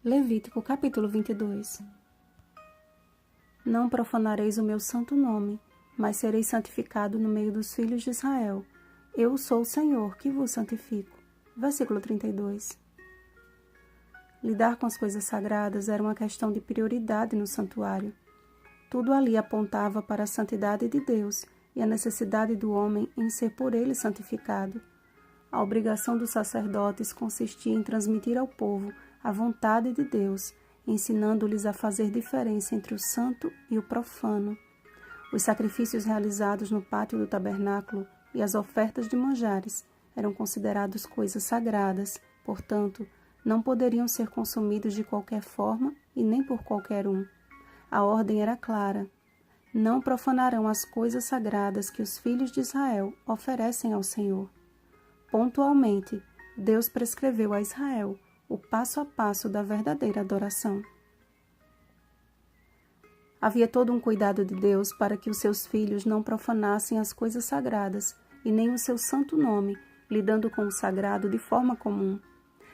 Levítico capítulo 22. Não profanareis o meu santo nome, mas sereis santificado no meio dos filhos de Israel. Eu sou o Senhor, que vos santifico. Versículo 32. Lidar com as coisas sagradas era uma questão de prioridade no santuário. Tudo ali apontava para a santidade de Deus e a necessidade do homem em ser por ele santificado. A obrigação dos sacerdotes consistia em transmitir ao povo a vontade de Deus, ensinando-lhes a fazer diferença entre o santo e o profano. Os sacrifícios realizados no pátio do tabernáculo e as ofertas de manjares eram considerados coisas sagradas, portanto, não poderiam ser consumidos de qualquer forma e nem por qualquer um. A ordem era clara: não profanarão as coisas sagradas que os filhos de Israel oferecem ao Senhor. Pontualmente, Deus prescreveu a Israel o passo a passo da verdadeira adoração. Havia todo um cuidado de Deus para que os seus filhos não profanassem as coisas sagradas e nem o seu santo nome, lidando com o sagrado de forma comum.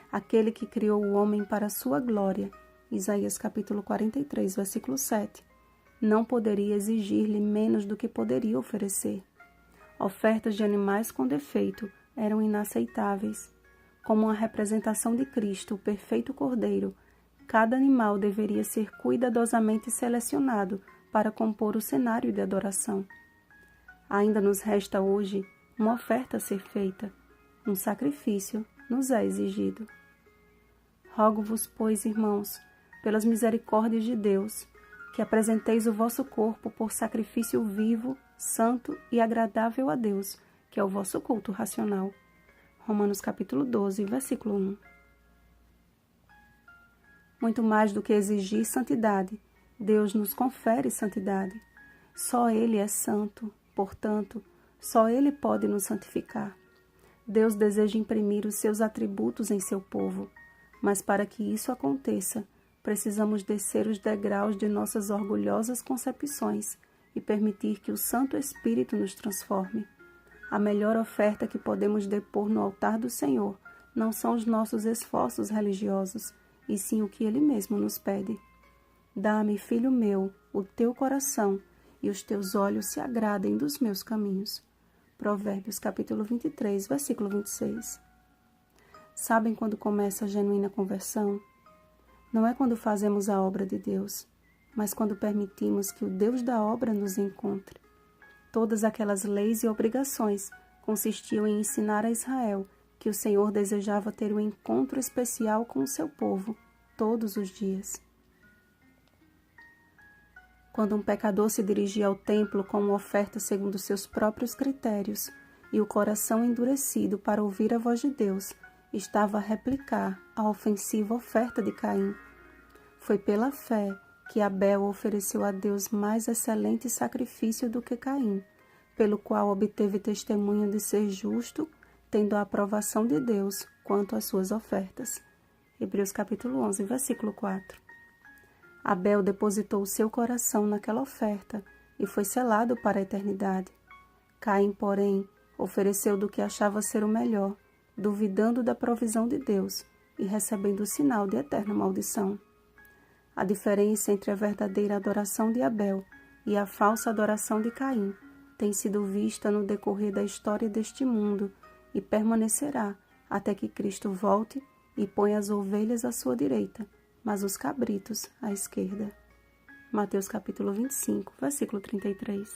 Aquele que criou o homem para a sua glória, Isaías capítulo 43, versículo 7, não poderia exigir-lhe menos do que poderia oferecer. Ofertas de animais com defeito eram inaceitáveis. Como uma representação de Cristo, o perfeito Cordeiro, cada animal deveria ser cuidadosamente selecionado para compor o cenário de adoração. Ainda nos resta hoje uma oferta a ser feita, um sacrifício nos é exigido. Rogo-vos, pois, irmãos, pelas misericórdias de Deus, que apresenteis o vosso corpo por sacrifício vivo, santo e agradável a Deus, que é o vosso culto racional. Romanos capítulo 12, versículo 1. Muito mais do que exigir santidade, Deus nos confere santidade. Só Ele é santo, portanto, só Ele pode nos santificar. Deus deseja imprimir os seus atributos em seu povo, mas para que isso aconteça, precisamos descer os degraus de nossas orgulhosas concepções e permitir que o Santo Espírito nos transforme. A melhor oferta que podemos depor no altar do Senhor não são os nossos esforços religiosos, e sim o que Ele mesmo nos pede. Dá-me, filho meu, o teu coração, e os teus olhos se agradem dos meus caminhos. Provérbios capítulo 23, versículo 26. Sabem quando começa a genuína conversão? Não é quando fazemos a obra de Deus, mas quando permitimos que o Deus da obra nos encontre. Todas aquelas leis e obrigações consistiam em ensinar a Israel que o Senhor desejava ter um encontro especial com o seu povo todos os dias. Quando um pecador se dirigia ao templo com uma oferta segundo seus próprios critérios e o coração endurecido para ouvir a voz de Deus, estava a replicar a ofensiva oferta de Caim. Foi pela fé que Abel ofereceu a Deus mais excelente sacrifício do que Caim, pelo qual obteve testemunho de ser justo, tendo a aprovação de Deus quanto às suas ofertas. Hebreus capítulo 11, versículo 4. Abel depositou o seu coração naquela oferta e foi selado para a eternidade. Caim, porém, ofereceu do que achava ser o melhor, duvidando da provisão de Deus e recebendo o sinal de eterna maldição. A diferença entre a verdadeira adoração de Abel e a falsa adoração de Caim tem sido vista no decorrer da história deste mundo e permanecerá até que Cristo volte e ponha as ovelhas à sua direita, mas os cabritos à esquerda. Mateus capítulo 25, versículo 33.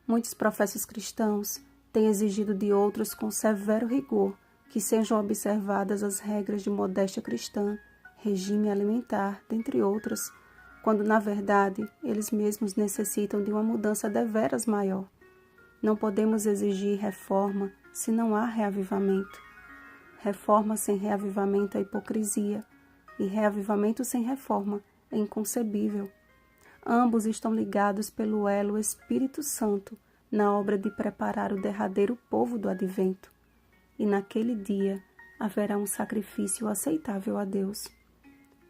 Muitos professos cristãos têm exigido de outros com severo rigor que sejam observadas as regras de modéstia cristã, regime alimentar, dentre outras, quando, na verdade, eles mesmos necessitam de uma mudança deveras maior. Não podemos exigir reforma se não há reavivamento. Reforma sem reavivamento é hipocrisia, e reavivamento sem reforma é inconcebível. Ambos estão ligados pelo elo Espírito Santo na obra de preparar o derradeiro povo do advento. E naquele dia haverá um sacrifício aceitável a Deus,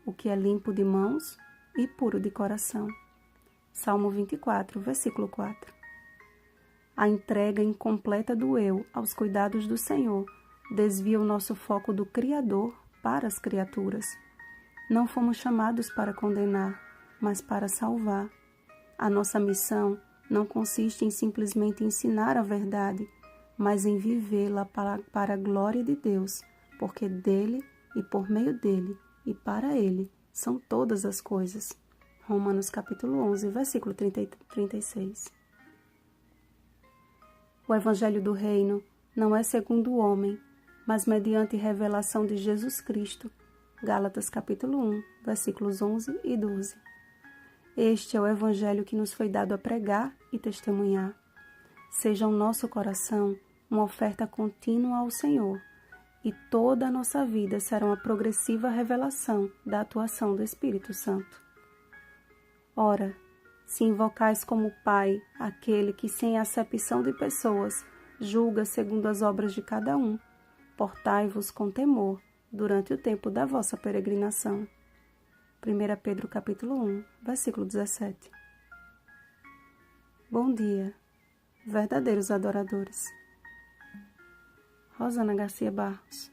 o que é limpo de mãos e puro de coração. Salmo 24, versículo 4. A entrega incompleta do eu aos cuidados do Senhor desvia o nosso foco do Criador para as criaturas. Não fomos chamados para condenar, mas para salvar. A nossa missão não consiste em simplesmente ensinar a verdade, mas em vivê-la para a glória de Deus, porque dele e por meio dele e para ele são todas as coisas. Romanos capítulo 11, versículo 30 e 36. O Evangelho do Reino não é segundo o homem, mas mediante revelação de Jesus Cristo. Gálatas capítulo 1, versículos 11 e 12. Este é o Evangelho que nos foi dado a pregar e testemunhar. Seja o nosso coração uma oferta contínua ao Senhor, e toda a nossa vida será uma progressiva revelação da atuação do Espírito Santo. Ora, se invocais como Pai aquele que, sem acepção de pessoas, julga segundo as obras de cada um, portai-vos com temor durante o tempo da vossa peregrinação. 1 Pedro capítulo 1, versículo 17. Bom dia, verdadeiros adoradores. Rosana Garcia Barros.